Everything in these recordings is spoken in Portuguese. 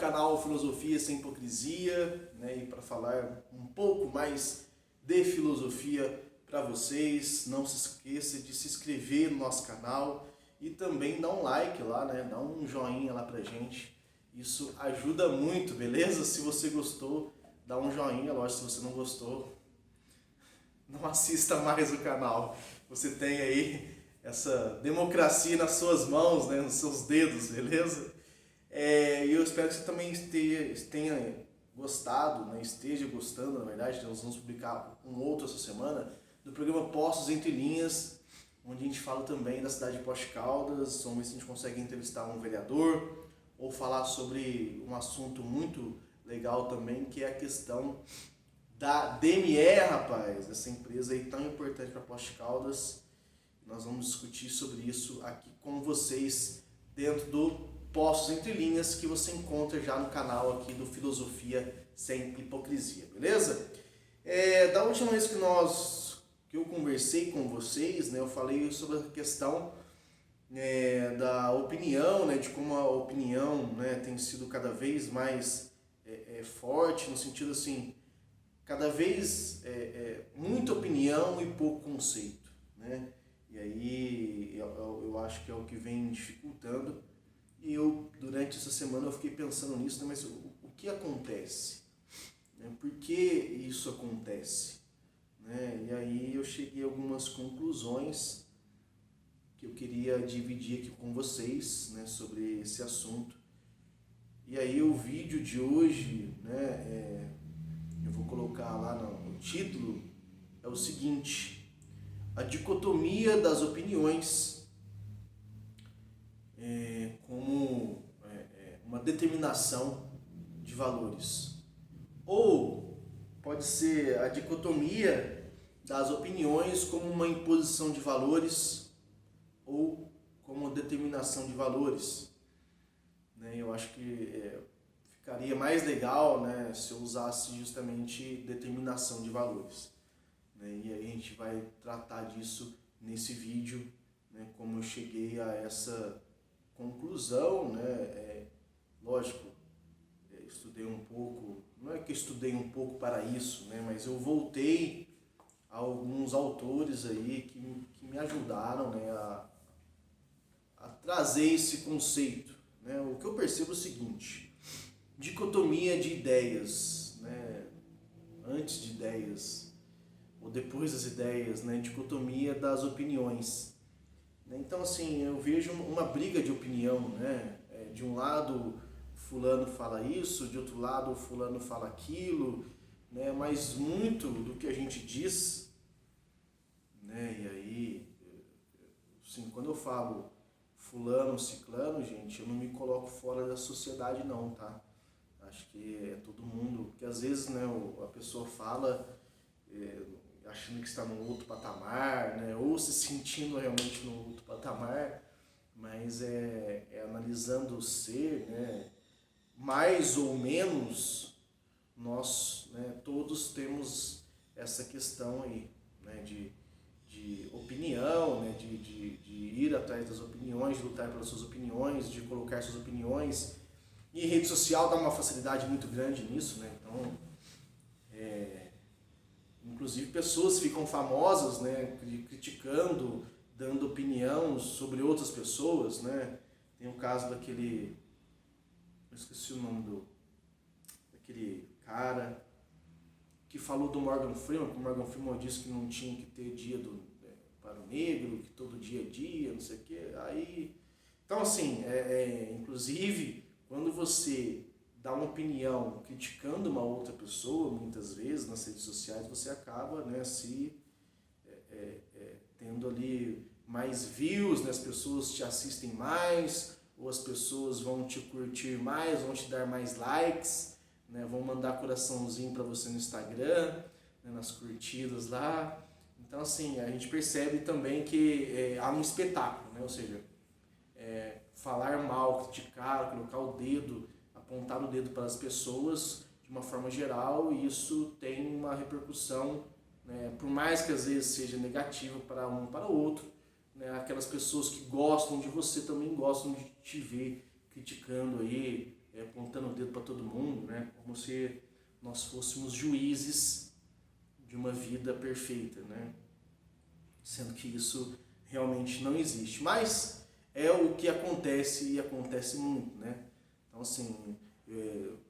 canal Filosofia Sem Hipocrisia, né? E para falar um pouco mais de filosofia para vocês, não se esqueça de se inscrever no nosso canal e também dar um like lá, né? Dá um joinha lá pra gente. Isso ajuda muito, beleza? Se você gostou, dá um joinha, lógico, se você não gostou, não assista mais o canal. Você tem aí essa democracia nas suas mãos, né? Nos seus dedos, beleza? E eu espero que você também tenha gostado, né? Esteja gostando, na verdade. Nós vamos publicar um outro essa semana do programa Postos Entre Linhas, onde a gente fala também da cidade de Poços de Caldas. Vamos ver se a gente consegue entrevistar um vereador ou falar sobre um assunto muito legal também, que é a questão da DME, rapaz, essa empresa aí tão importante para Poços de Caldas. Nós vamos discutir sobre isso aqui com vocês dentro do Postos Entre Linhas, que você encontra já no canal aqui do Filosofia Sem Hipocrisia, beleza? Da última vez que eu conversei com vocês, né, eu falei sobre a questão da opinião, né, de como a opinião, né, tem sido cada vez mais forte, no sentido assim, cada vez muita opinião e pouco conceito, né? E aí eu acho que é o que vem dificultando. E eu, durante essa semana, eu fiquei pensando nisso, né? Mas o que acontece? Por que isso acontece? Né? E aí eu cheguei a algumas conclusões que eu queria dividir aqui com vocês, né, sobre esse assunto. E aí o vídeo de hoje, né, eu vou colocar lá no título, é o seguinte: a dicotomia das opiniões como uma determinação de valores. Ou pode ser a dicotomia das opiniões como uma imposição de valores ou como determinação de valores. Né? Eu acho que ficaria mais legal, né, se eu usasse justamente determinação de valores. Né? E aí a gente vai tratar disso nesse vídeo, né, como eu cheguei a essa conclusão, né? Lógico, estudei um pouco, não é que eu estudei um pouco para isso, né, mas eu voltei a alguns autores aí que me ajudaram, né, a trazer esse conceito. Né? O que eu percebo é o seguinte: dicotomia de ideias, né? Antes de ideias ou depois das ideias, né? Dicotomia das opiniões. Então, assim, eu vejo uma briga de opinião, né? De um lado, fulano fala isso, de outro lado, fulano fala aquilo, né? Mas muito do que a gente diz, né? E aí, assim, quando eu falo fulano, ciclano, gente, eu não me coloco fora da sociedade não, tá? Acho que é todo mundo, porque às vezes, né, a pessoa fala achando que está num outro patamar, né, ou se sentindo realmente num outro patamar, mas analisando o ser, né, mais ou menos, nós, né, todos temos essa questão aí, né, de opinião, né, de ir atrás das opiniões, de lutar pelas suas opiniões, de colocar suas opiniões. E rede social dá uma facilidade muito grande nisso, né? Então, inclusive pessoas ficam famosas, né, criticando, dando opinião sobre outras pessoas, né? Tem o caso daquele, eu esqueci o nome daquele cara que falou do Morgan Freeman, que o Morgan Freeman disse que não tinha que ter dia para o negro, que todo dia é dia, não sei o quê. Aí, então, assim, inclusive, quando você dá uma opinião criticando uma outra pessoa, muitas vezes nas redes sociais, você acaba, né, tendo ali mais views, né, as pessoas te assistem mais, ou as pessoas vão te curtir mais, vão te dar mais likes, né, vão mandar coraçãozinho para você no Instagram, né, nas curtidas lá. Então, assim, a gente percebe também que há um espetáculo, né? Ou seja, falar mal, criticar, colocar o dedo, apontar o dedo para as pessoas de uma forma geral, e isso tem uma repercussão, né? Por mais que às vezes seja negativa para um para o outro, né? Aquelas pessoas que gostam de você também gostam de te ver criticando aí apontando o dedo para todo mundo, né? Como se nós fôssemos juízes de uma vida perfeita, né? Sendo que isso realmente não existe. Mas é o que acontece e acontece muito, né? Então, assim,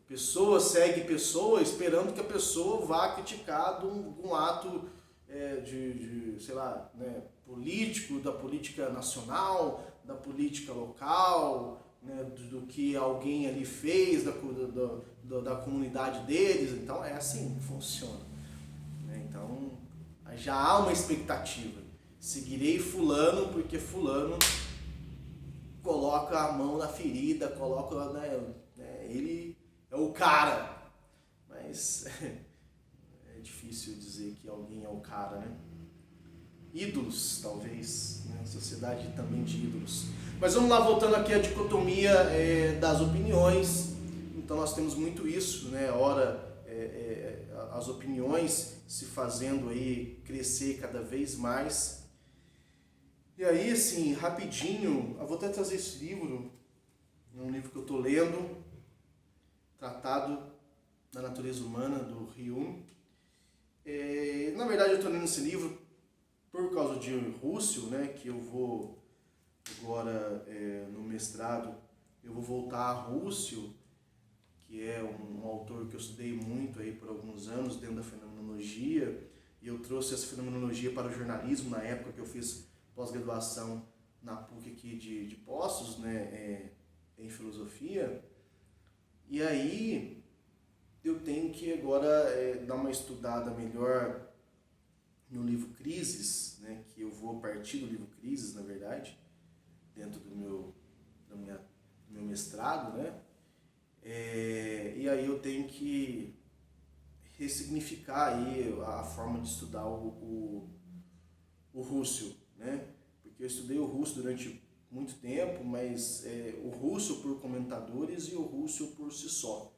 pessoa segue pessoa esperando que a pessoa vá criticar um ato sei lá, né, político, da política nacional, da política local, né, do que alguém ali fez, da comunidade deles. Então é assim que funciona, né? Então já há uma expectativa. Seguirei fulano porque fulano coloca a mão na ferida, coloca, né, ele é o cara. Mas é difícil dizer que alguém é o cara, né? Ídolos, talvez, né? Sociedade também de ídolos. Mas vamos lá, voltando aqui à dicotomia das opiniões. Então nós temos muito isso, né? Ora, as opiniões se fazendo aí crescer cada vez mais. E aí, assim, rapidinho, eu vou até trazer esse livro, é um livro que eu estou lendo, Tratado da Natureza Humana, do Hume. Na verdade, eu estou lendo esse livro por causa de Russell, né, que eu vou agora no mestrado, eu vou voltar a Russell, que é um autor que eu estudei muito aí por alguns anos dentro da fenomenologia, e eu trouxe essa fenomenologia para o jornalismo na época que eu fiz pós-graduação na PUC aqui de Poços, né, em filosofia. E aí eu tenho que agora dar uma estudada melhor no livro Crises, né, que eu vou partir do livro Crises, na verdade, dentro do meu mestrado, né? E aí eu tenho que ressignificar aí a forma de estudar o Russell, né? Porque eu estudei o Russell durante muito tempo, mas o Russell por comentadores e o Russell por si só.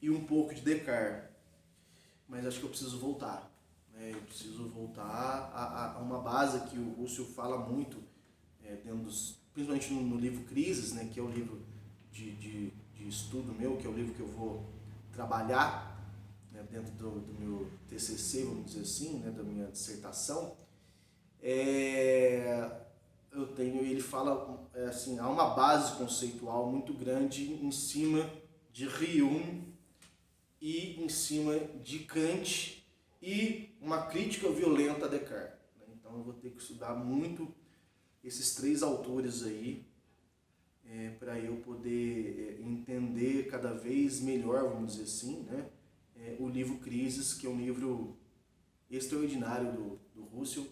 E um pouco de Descartes. Mas acho que eu preciso voltar. Né? Eu preciso voltar a uma base que o Russell fala muito, principalmente no livro Crises, né? Que é o livro de estudo meu, que é o livro que eu vou trabalhar, né? Dentro do meu TCC, vamos dizer assim, né? Da minha dissertação. Ele fala assim, há uma base conceitual muito grande em cima de Hume e em cima de Kant e uma crítica violenta a Descartes. Então eu vou ter que estudar muito esses três autores aí para eu poder entender cada vez melhor, vamos dizer assim, né? O livro Crises, que é um livro extraordinário do Russell,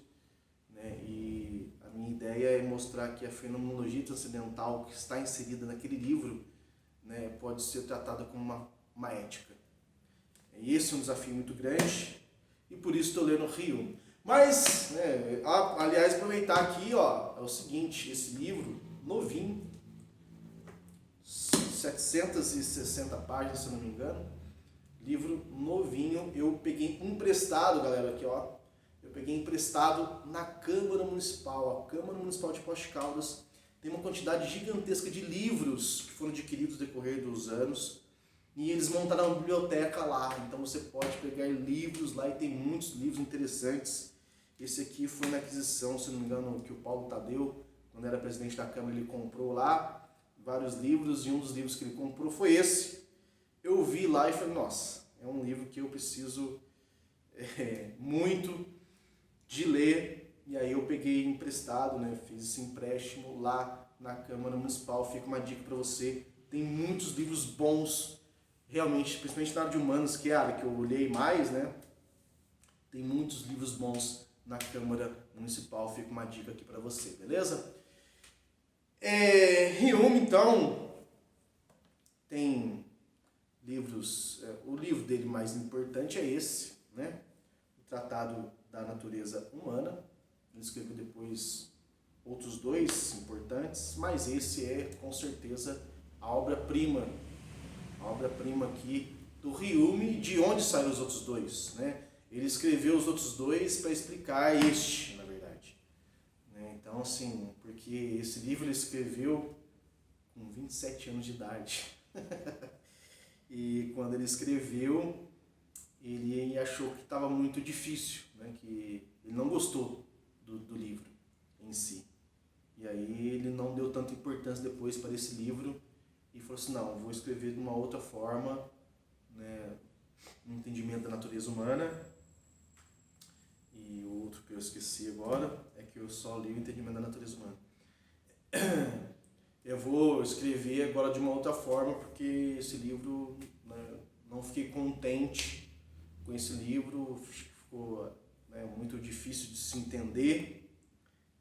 né? E a minha ideia é mostrar que a fenomenologia transcendental que está inserida naquele livro, né, pode ser tratada como uma ética. E esse é um desafio muito grande e por isso estou lendo Hume. Mas, aliás, aproveitar aqui, ó, é o seguinte, esse livro novinho, 760 páginas, se eu não me engano, livro novinho, eu peguei emprestado, galera, aqui, ó, eu peguei emprestado na Câmara Municipal. A Câmara Municipal de Poços de Caldas tem uma quantidade gigantesca de livros que foram adquiridos no decorrer dos anos e eles montaram uma biblioteca lá. Então você pode pegar livros lá e tem muitos livros interessantes. Esse aqui foi na aquisição, se não me engano, que o Paulo Tadeu, quando era presidente da Câmara, ele comprou lá vários livros e um dos livros que ele comprou foi esse. Eu vi lá e falei, nossa, é um livro que eu preciso muito de ler, e aí eu peguei emprestado, né? Fiz esse empréstimo lá na Câmara Municipal. Fica uma dica para você, tem muitos livros bons, realmente, principalmente na área de humanos, que é a área que eu olhei mais, né? Tem muitos livros bons na Câmara Municipal, fica uma dica aqui para você, beleza? Hume, então, tem livros, o livro dele mais importante é esse, né? O Tratado da Natureza Humana. Ele escreveu depois outros dois importantes, mas esse é com certeza a obra-prima aqui do Hume. De onde saíram os outros dois, né? Ele escreveu os outros dois para explicar este, na verdade, né? Então, assim, porque esse livro ele escreveu com 27 anos de idade. E quando ele escreveu, ele achou que estava muito difícil, né? Que ele não gostou do livro em si. E aí ele não deu tanta importância depois para esse livro e falou assim, não, vou escrever de uma outra forma, né? Um entendimento da natureza humana. E o outro que eu esqueci agora é que eu só li o entendimento da natureza humana. Eu vou escrever agora de uma outra forma porque esse livro, né, não fiquei contente com esse livro, ficou, né, muito difícil de se entender.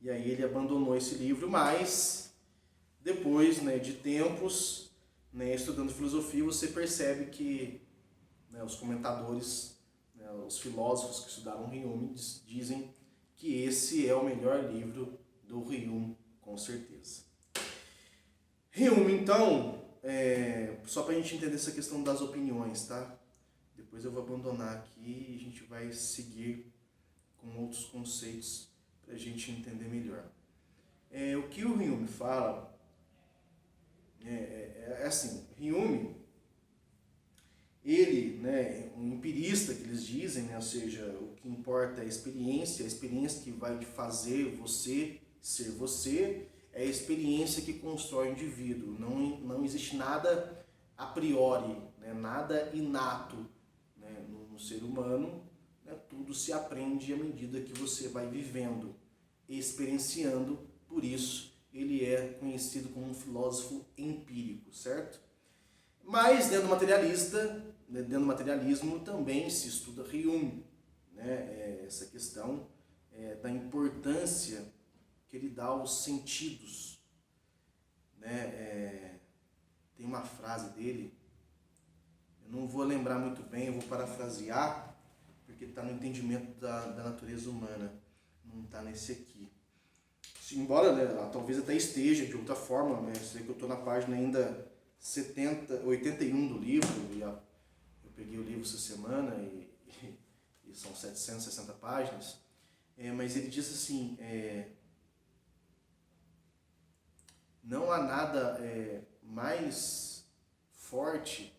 E aí ele abandonou esse livro, mas depois, né, de tempos, né, estudando filosofia, você percebe que, né, os comentadores, né, os filósofos que estudaram Hume dizem que esse é o melhor livro do Hume, com certeza. Hume, então, só para a gente entender essa questão das opiniões, tá? Depois eu vou abandonar aqui e a gente vai seguir com outros conceitos para a gente entender melhor. O que o Hume fala é assim, Hume, ele, né, um empirista que eles dizem, né, ou seja, o que importa é a experiência que vai fazer você ser você, é a experiência que constrói o indivíduo. Não existe nada a priori, né, nada inato, né, no ser humano, né, tudo se aprende à medida que você vai vivendo, experienciando, por isso ele é conhecido como um filósofo empírico, certo? Mas dentro do materialismo também se estuda Hume, né, essa questão da importância que ele dá aos sentidos, né? Tem uma frase dele, eu não vou lembrar muito bem, eu vou parafrasear, porque está no entendimento da natureza humana, não está nesse aqui. Embora, né, talvez até esteja de outra forma, né? Sei que eu estou na página ainda 81 do livro, eu peguei o livro essa semana e são 760 páginas, mas ele diz assim, não há nada mais forte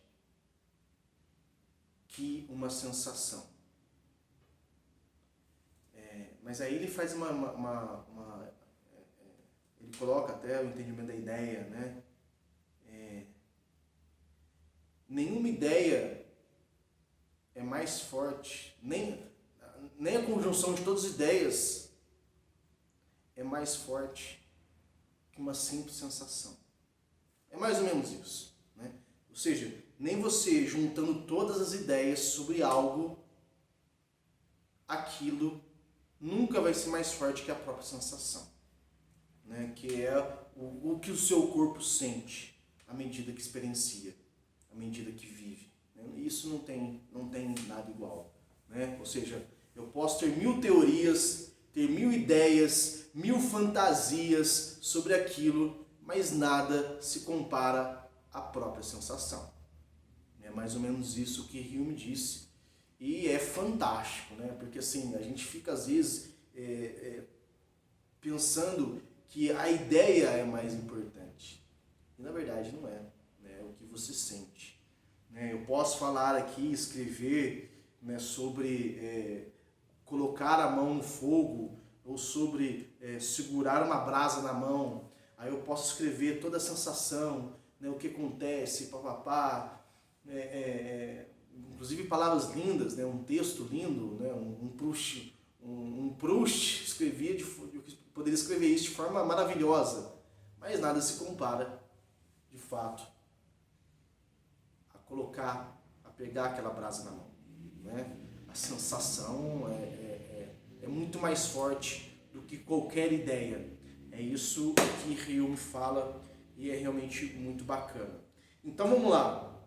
que uma sensação. Mas aí ele faz ele coloca até o entendimento da ideia, né? Nenhuma ideia é mais forte, nem a conjunção de todas as ideias é mais forte que uma simples sensação. É mais ou menos isso, né? Ou seja, nem você juntando todas as ideias sobre algo, aquilo nunca vai ser mais forte que a própria sensação, né? Que é o que o seu corpo sente à medida que experiencia, à medida que vive. Isso não tem nada igual, né? Ou seja, eu posso ter 1000 teorias, ter 1000 ideias, 1000 fantasias sobre aquilo, mas nada se compara à própria sensação. É mais ou menos isso que Hume disse. E é fantástico, né? Porque assim, a gente fica às vezes pensando que a ideia é mais importante. E na verdade não é, né? É o que você sente. Eu posso falar aqui, escrever, né, sobre colocar a mão no fogo, ou sobre segurar uma brasa na mão. Aí eu posso escrever toda a sensação, né, o que acontece, papapá, inclusive palavras lindas, né, um texto lindo, né, um Proust escrevia poderia escrever isso de forma maravilhosa, mas nada se compara, de fato, a pegar aquela brasa na mão, né? A sensação é muito mais forte do que qualquer ideia. É isso que Hume fala e é realmente muito bacana. Então vamos lá.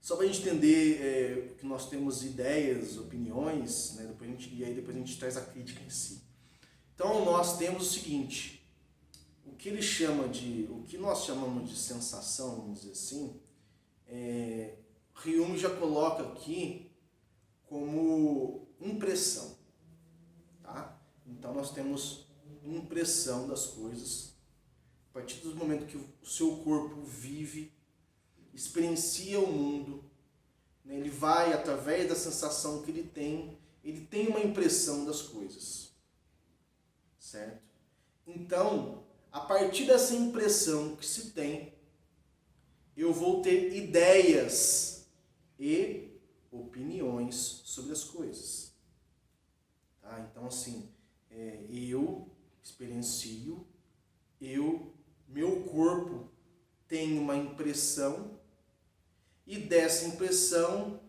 Só para a gente entender que nós temos ideias, opiniões, né? Depois a gente traz a crítica em si. Então nós temos o seguinte, o que nós chamamos de sensação, vamos dizer assim, Hume já coloca aqui como impressão, tá? Então nós temos impressão das coisas a partir do momento que o seu corpo vive, experiencia o mundo, né? Ele vai, através da sensação que ele tem uma impressão das coisas, certo? Então, a partir dessa impressão que se tem, eu vou ter ideias e opiniões sobre as coisas. Tá? Então, assim, eu experiencio, meu corpo tem uma impressão, e dessa impressão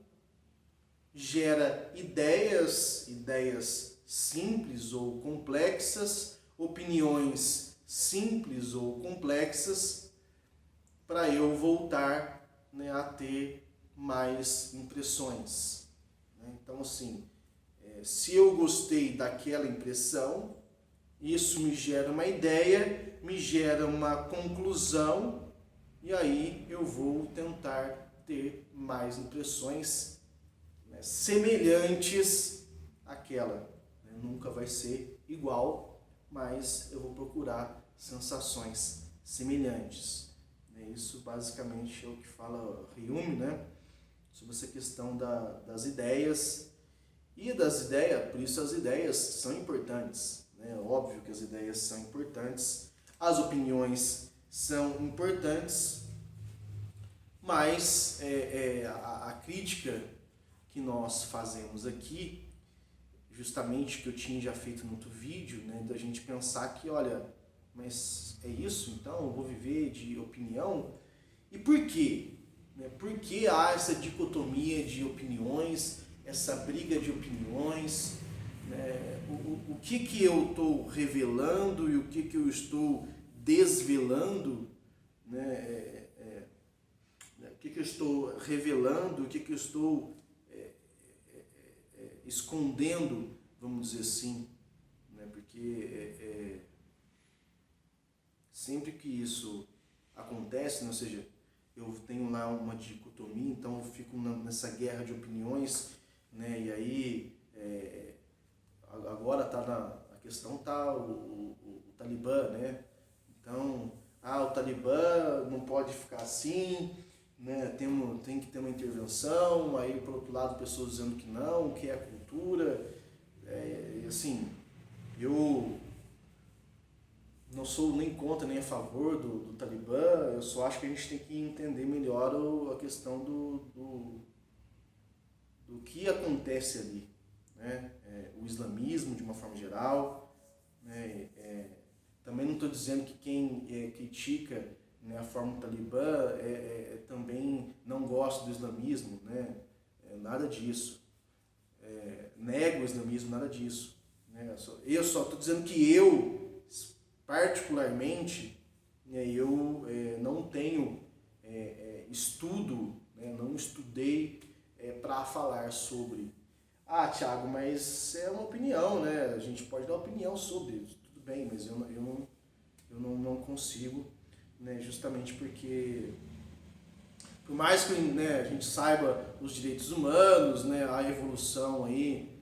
gera ideias simples ou complexas, opiniões simples ou complexas, para eu voltar, né, a ter mais impressões. Então, assim, se eu gostei daquela impressão, isso me gera uma ideia, me gera uma conclusão, e aí eu vou tentar ter mais impressões, né, semelhantes àquela. Nunca vai ser igual, mas eu vou procurar sensações semelhantes. Isso basicamente é o que fala Hume, né, sobre essa questão das ideias. E das ideias, por isso as ideias são importantes. Óbvio que as ideias são importantes, as opiniões são importantes, mas a crítica que nós fazemos aqui, justamente que eu tinha já feito no outro vídeo, né, da gente pensar que, olha, mas é isso, então eu vou viver de opinião? E por quê? Por que há essa dicotomia de opiniões, essa briga de opiniões? O que eu estou revelando e o que eu estou desvelando? O que eu estou revelando, o que eu estou escondendo, vamos dizer assim, porque sempre que isso acontece, ou seja, eu tenho lá uma dicotomia, então eu fico nessa guerra de opiniões, né? E aí agora a questão está o Talibã, né? Então, o Talibã não pode ficar assim, né? Tem que ter uma intervenção, aí por outro lado pessoas dizendo que não, que é a cultura, assim, eu não sou nem contra nem a favor do Talibã, eu só acho que a gente tem que entender melhor a questão do que acontece ali, né? O islamismo de uma forma geral, né? Também não estou dizendo que quem critica, né, a forma do Talibã também não gosta do islamismo, né? Nada disso. Nego o islamismo, nada disso, né? Eu só estou dizendo que eu, particularmente, né, eu não tenho estudo, né, não estudei para falar sobre. Thiago, mas é uma opinião, né? A gente pode dar opinião sobre isso, tudo bem, mas eu não consigo, né, justamente porque, por mais que, né, a gente saiba os direitos humanos, né, a evolução aí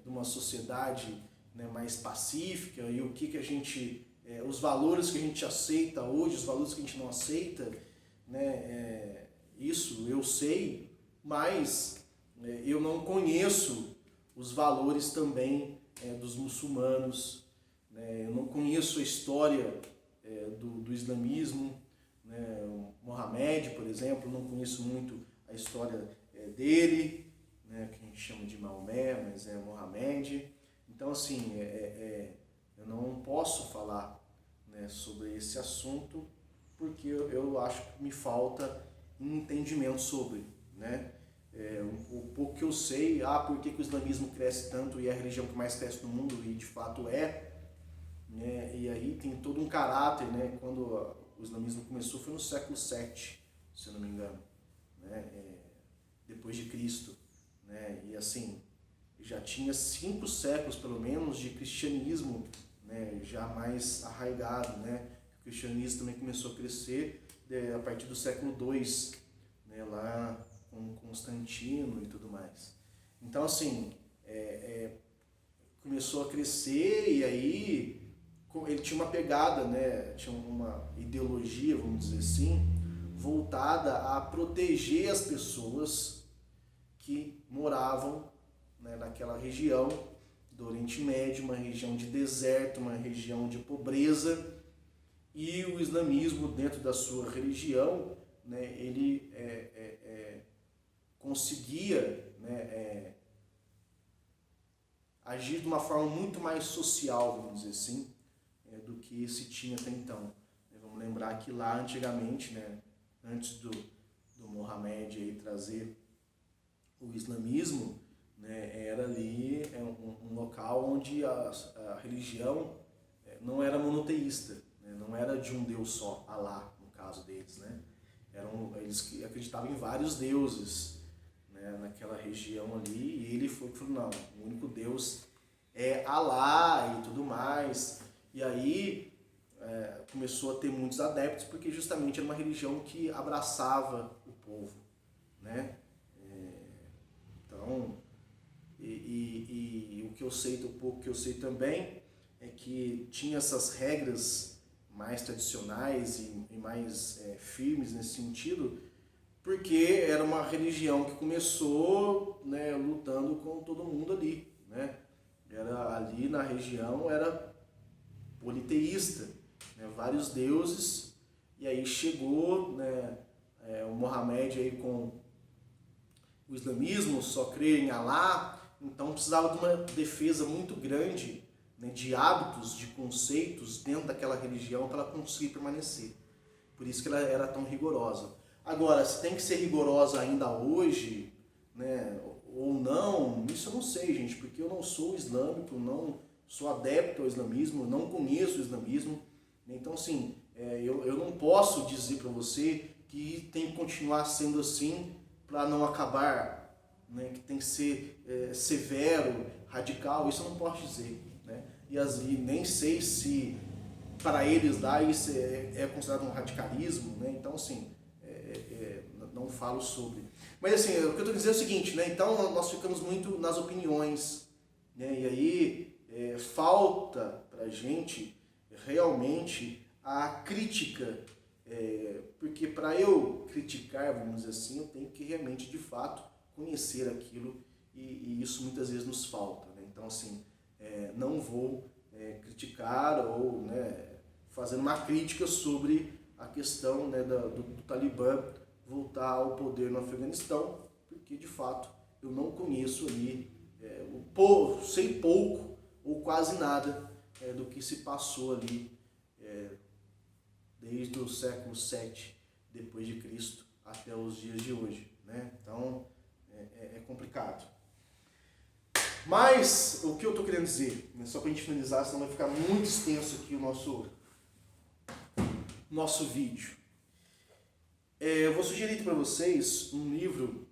de uma sociedade, né, mais pacífica, e o que a gente, os valores que a gente aceita hoje, os valores que a gente não aceita, né, isso eu sei, mas eu não conheço os valores também dos muçulmanos, né, eu não conheço a história do islamismo, né, Mohamed, por exemplo, não conheço muito a história dele, né, que a gente chama de Maomé, mas é Mohamed. Então, assim, eu não posso falar, né, sobre esse assunto porque eu acho que me falta entendimento sobre, né? O pouco que eu sei, por que o islamismo cresce tanto e é a religião que mais cresce no mundo, e de fato né? E aí tem todo um caráter, né? Quando o islamismo começou foi no século VII, se eu não me engano, né? Depois de Cristo, né? E assim, já tinha 5 séculos pelo menos de cristianismo, né? Já mais arraigado, né? O cristianismo também começou a crescer a partir do século II, né? Lá com Constantino e tudo mais. Então, assim, começou a crescer, e aí ele tinha uma pegada, né? Tinha uma ideologia, vamos dizer assim, voltada a proteger as pessoas que moravam, né, naquela região do Oriente Médio, uma região de deserto, uma região de pobreza, e o islamismo, dentro da sua religião, né, ele conseguia, né, agir de uma forma muito mais social, vamos dizer assim, do que se tinha até então. Vamos lembrar que lá antigamente, né, antes do Mohamed aí trazer o islamismo, né, era ali um local onde a religião não era monoteísta, né, não era de um Deus só, Alá, no caso deles, né? Eles acreditavam em vários deuses, né, naquela região ali, e ele foi que falou, não, o único Deus é Alá e tudo mais. E aí começou a ter muitos adeptos, porque justamente era uma religião que abraçava o povo, né? Então, o que eu sei, o pouco que eu sei também, é que tinha essas regras mais tradicionais e mais firmes nesse sentido, porque era uma religião que começou, né, lutando com todo mundo ali, né? Era ali na região, era politeísta, né, vários deuses, e aí chegou, né, o Mohamed aí com o islamismo, só crer em Alá, então precisava de uma defesa muito grande, né, de hábitos, de conceitos dentro daquela religião para ela conseguir permanecer. Por isso que ela era tão rigorosa. Agora, se tem que ser rigorosa ainda hoje, né, ou não, isso eu não sei, gente, porque eu não sou islâmico, não sou adepto ao islamismo, não conheço o islamismo. Então, assim, eu não posso dizer para você que tem que continuar sendo assim para não acabar, né, que tem que ser severo, radical, isso eu não posso dizer, né? E nem sei se para eles lá isso é considerado um radicalismo, né? Então, assim, não falo sobre. Mas, assim, o que eu estou dizendo é o seguinte, né? Então, nós ficamos muito nas opiniões, né? E aí falta para a gente realmente a crítica, porque para eu criticar, vamos dizer assim, eu tenho que realmente, de fato, conhecer aquilo, e isso muitas vezes nos falta, né? Então, assim, não vou criticar ou, né, fazer uma crítica sobre a questão, né, do Talibã voltar ao poder no Afeganistão, porque de fato eu não conheço ali, sei pouco ou quase nada do que se passou ali desde o século VII depois de Cristo até os dias de hoje, né? Então é complicado. Mas o que eu estou querendo dizer, né, só para a gente finalizar, senão vai ficar muito extenso aqui o nosso vídeo. Eu vou sugerir para vocês um livro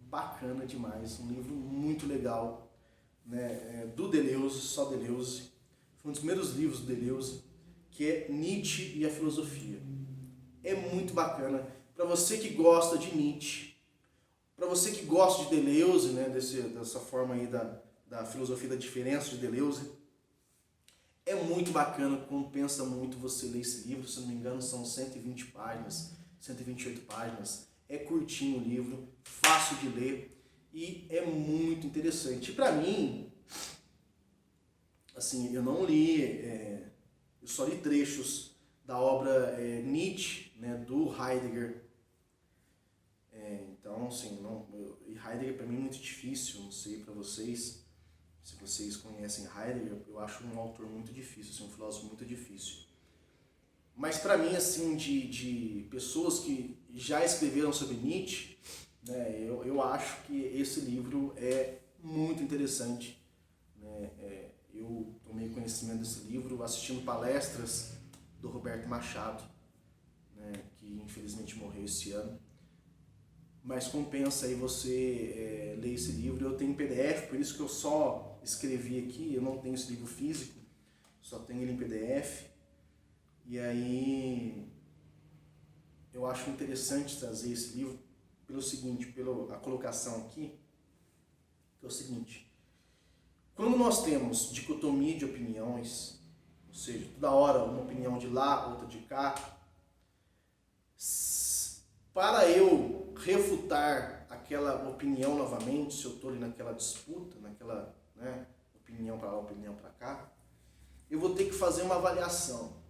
bacana demais, um livro muito legal, né, do Deleuze, só Deleuze. Foi um dos primeiros livros do Deleuze, que é Nietzsche e a Filosofia. É muito bacana. Para você que gosta de Nietzsche, para você que gosta de Deleuze, né, dessa forma aí da filosofia da diferença de Deleuze, é muito bacana, compensa muito você ler esse livro. Se não me engano, são 120 páginas, 128 páginas. É curtinho o livro, fácil de ler e é muito interessante. E para mim, assim, eu não li, eu só li trechos da obra Nietzsche, né, do Heidegger. Então, assim, Heidegger para mim é muito difícil, não sei para vocês. Se vocês conhecem Heidegger, eu acho um autor muito difícil, assim, um filósofo muito difícil. Mas para mim, assim, de pessoas que já escreveram sobre Nietzsche, né, eu acho que esse livro é muito interessante, né? Eu tomei conhecimento desse livro assistindo palestras do Roberto Machado, né, que infelizmente morreu esse ano. Mas compensa aí você ler esse livro. Eu tenho PDF, por isso que eu só escrevi aqui, eu não tenho esse livro físico, só tenho ele em PDF. E aí eu acho interessante trazer esse livro pelo seguinte, pela colocação aqui, que é o seguinte: quando nós temos dicotomia de opiniões, ou seja, toda hora uma opinião de lá, outra de cá, para eu refutar aquela opinião novamente, se eu estou ali naquela disputa, naquela, né, opinião para lá, opinião para cá, eu vou ter que fazer uma avaliação.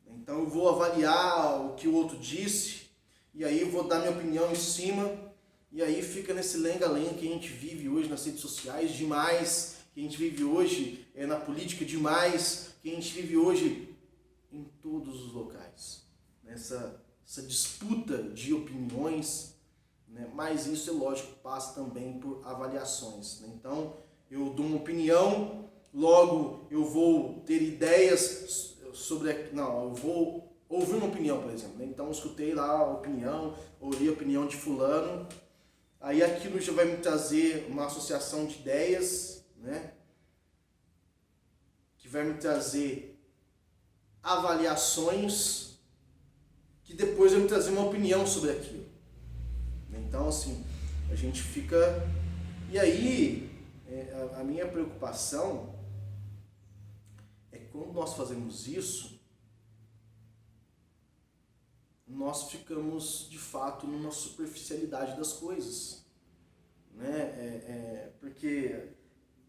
Então eu vou avaliar o que o outro disse, e aí eu vou dar minha opinião em cima, e aí fica nesse lenga-lenga que a gente vive hoje nas redes sociais demais, que a gente vive hoje na política demais, que a gente vive hoje em todos os locais. Essa disputa de opiniões, né? Mas isso é lógico, passa também por avaliações. Né? Então eu dou uma opinião, logo eu vou ter ideias sobre... Não, eu vou ouvir uma opinião, por exemplo. Né? Então eu escutei lá a opinião, ouvi a opinião de fulano, aí aquilo já vai me trazer uma associação de ideias, né? Que vai me trazer avaliações, que depois vai me trazer uma opinião sobre aquilo. Então, assim, a gente fica... E aí, a minha preocupação é que quando nós fazemos isso, nós ficamos, de fato, numa superficialidade das coisas. Né? Porque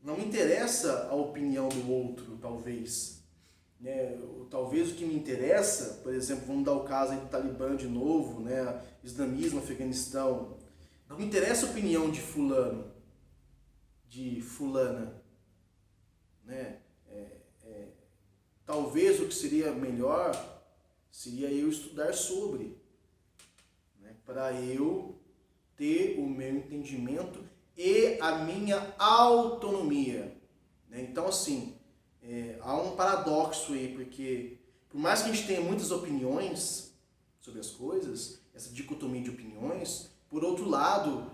não me interessa a opinião do outro, talvez. Né? Talvez o que me interessa, por exemplo, vamos dar o caso aí do Talibã de novo, né? Islamismo, Afeganistão. Não me interessa a opinião de fulano, de fulana. Né? Talvez o que seria melhor seria eu estudar sobre, né? Para eu ter o meu entendimento e a minha autonomia. Né? Então, assim, há um paradoxo aí, porque por mais que a gente tenha muitas opiniões sobre as coisas, essa dicotomia de opiniões, por outro lado,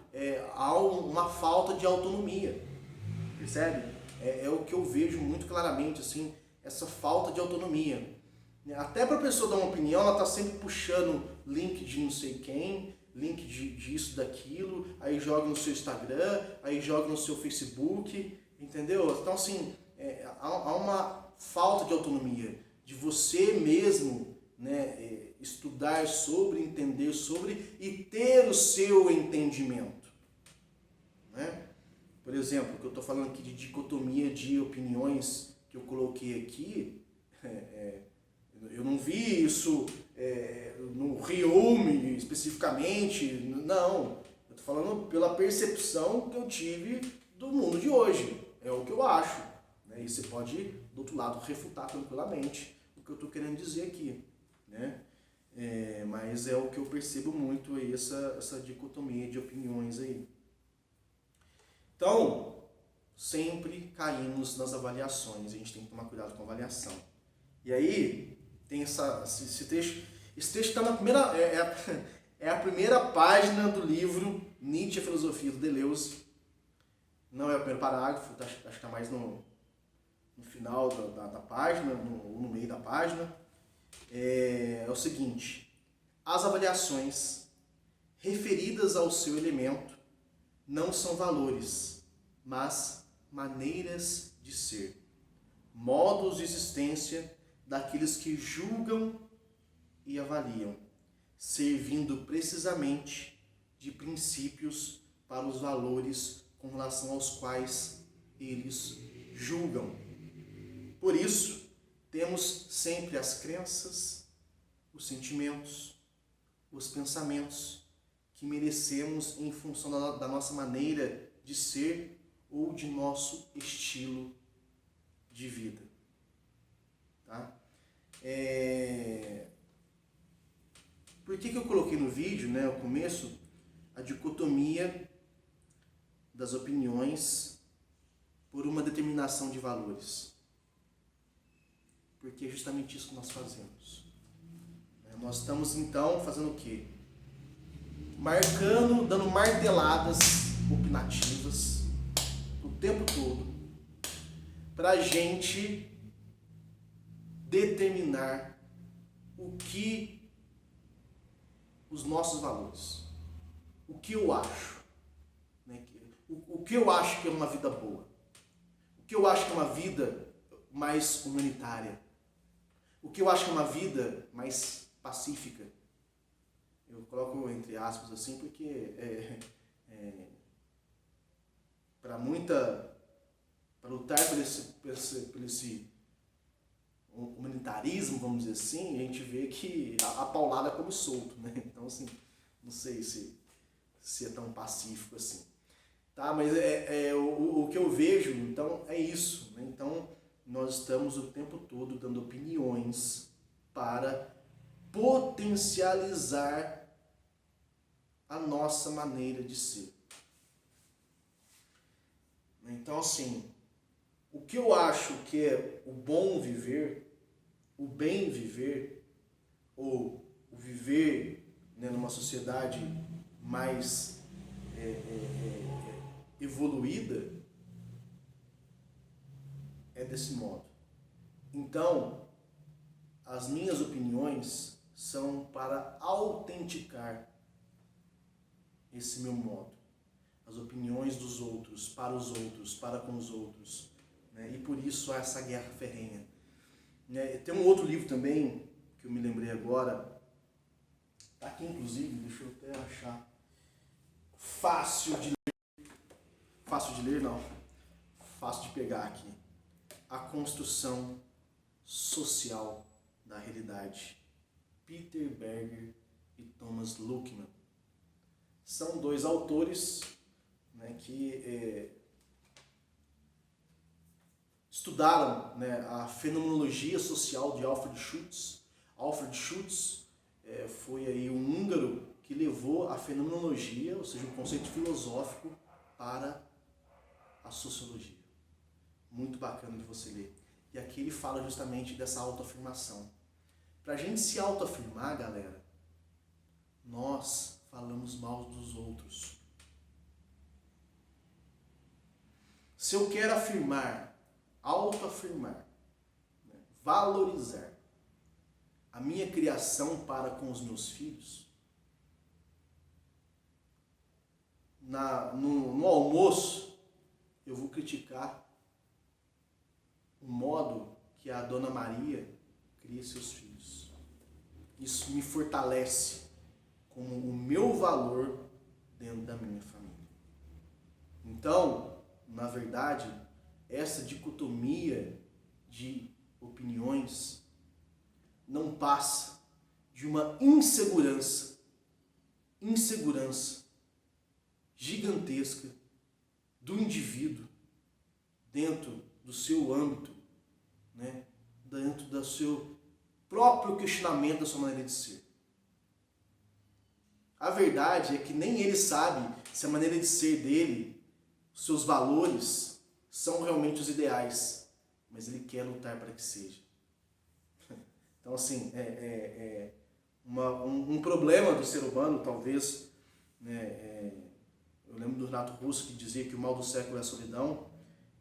há uma falta de autonomia, percebe? É o que eu vejo muito claramente, assim, essa falta de autonomia. Até para a pessoa dar uma opinião, ela está sempre puxando link de não sei quem, link disso, daquilo, aí joga no seu Instagram, aí joga no seu Facebook, entendeu? Então, assim, há uma falta de autonomia, de você mesmo, né, estudar sobre, entender sobre e ter o seu entendimento. Né? Por exemplo, o que eu estou falando aqui de dicotomia de opiniões que eu coloquei aqui, eu não vi isso no Ryume especificamente, não. Eu estou falando pela percepção que eu tive do mundo de hoje. É o que eu acho. Né? E você pode, do outro lado, refutar tranquilamente o que eu estou querendo dizer aqui. Né? Mas é o que eu percebo muito aí, essa dicotomia de opiniões aí. Então, sempre caímos nas avaliações. A gente tem que tomar cuidado com a avaliação. E aí, tem esse trecho. Esse trecho está na primeira... É a primeira página do livro Nietzsche, a Filosofia do Deleuze. Não é o primeiro parágrafo, acho que está mais no final da página, ou no meio da página. É o seguinte: as avaliações referidas ao seu elemento não são valores, mas maneiras de ser, modos de existência daqueles que julgam e avaliam, servindo precisamente de princípios para os valores com relação aos quais eles julgam. Por isso, temos sempre as crenças, os sentimentos, os pensamentos que merecemos em função da nossa maneira de ser ou de nosso estilo de vida. Tá? Por que eu coloquei no vídeo, né, no começo, a dicotomia das opiniões por uma determinação de valores? Porque é justamente isso que nós fazemos. Nós estamos, então, fazendo o quê? Marcando, dando marteladas opinativas o tempo todo para a gente determinar o que os nossos valores, o que eu acho, né? O que eu acho que é uma vida boa, o que eu acho que é uma vida mais humanitária, o que eu acho que é uma vida mais pacífica, Eu coloco entre aspas assim porque para lutar por esse humanitarismo, vamos dizer assim, a gente vê que a paulada come solto, né? Então, assim, não sei se é tão pacífico assim. Tá, mas o que eu vejo, então, é isso, né? Então, nós estamos o tempo todo dando opiniões para potencializar a nossa maneira de ser. Então, assim, o que eu acho que é o bom viver, o bem viver, ou o viver, né, numa sociedade mais evoluída, é desse modo. Então, as minhas opiniões são para autenticar esse meu modo. As opiniões dos outros, para com os outros. Né? E por isso há essa guerra ferrenha. Tem um outro livro também, que eu me lembrei agora, está aqui inclusive, deixa eu até achar. Fácil de ler não, fácil de pegar aqui. A Construção Social da Realidade. Peter Berger e Thomas Luckmann. São dois autores, né, que estudaram, né, a fenomenologia social de Alfred Schutz. Alfred Schutz foi aí um húngaro que levou a fenomenologia, ou seja, o conceito filosófico, para a sociologia. Muito bacana de você ler. E aqui ele fala justamente dessa autoafirmação. Para a gente se autoafirmar, galera, nós falamos mal dos outros. Se eu quero afirmar, autoafirmar, né, valorizar a minha criação para com os meus filhos, no almoço eu vou criticar o modo que a Dona Maria cria seus filhos. Isso me fortalece como o meu valor dentro da minha família. Então, na verdade, essa dicotomia de opiniões não passa de uma insegurança gigantesca do indivíduo dentro do seu âmbito, né? Dentro do seu próprio questionamento da sua maneira de ser. A verdade é que nem ele sabe se a maneira de ser dele, seus valores, são realmente os ideais, mas ele quer lutar para que seja. Então, assim, um problema do ser humano, talvez, né, eu lembro do Renato Russo que dizia que o mal do século é a solidão,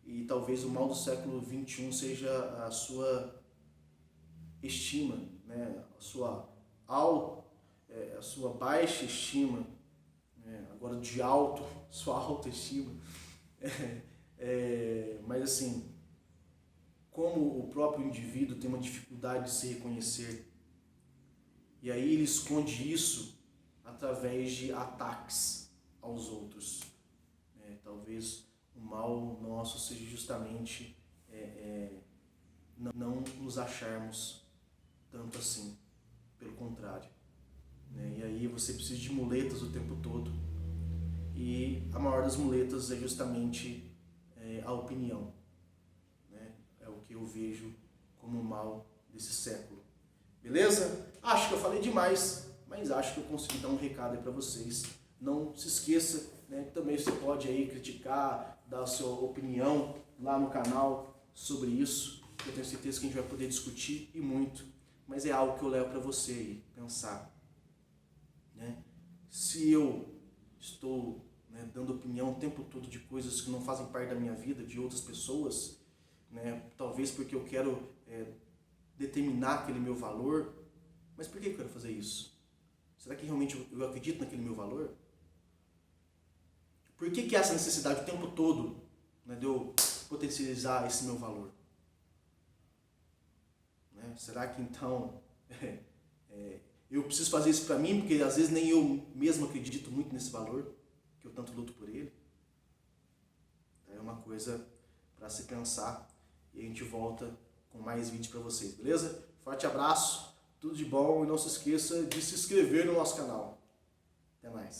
e talvez o mal do século XXI seja a sua estima, né, a sua baixa estima, né, agora de sua autoestima. Mas assim, como o próprio indivíduo tem uma dificuldade de se reconhecer, e aí ele esconde isso através de ataques aos outros. Talvez o mal nosso seja justamente não nos acharmos tanto assim, pelo contrário. E aí você precisa de muletas o tempo todo, e a maior das muletas é justamente a opinião. É o que eu vejo como o mal desse século. Beleza? Acho que eu falei demais, mas acho que eu consegui dar um recado aí para vocês. Não se esqueça, né, também você pode aí criticar, dar a sua opinião lá no canal sobre isso. Eu tenho certeza que a gente vai poder discutir e muito, mas é algo que eu levo para você aí pensar. Né? Se eu estou, né, dando opinião o tempo todo de coisas que não fazem parte da minha vida, de outras pessoas, né, talvez porque eu quero determinar aquele meu valor, mas por que eu quero fazer isso? Será que realmente eu acredito naquele meu valor? Por que essa necessidade o tempo todo, né, de eu potencializar esse meu valor? Né? Será que então eu preciso fazer isso para mim, porque às vezes nem eu mesmo acredito muito nesse valor, que eu tanto luto por ele. É uma coisa para se pensar e a gente volta com mais vídeos para vocês, beleza? Forte abraço, tudo de bom e não se esqueça de se inscrever no nosso canal. Até mais.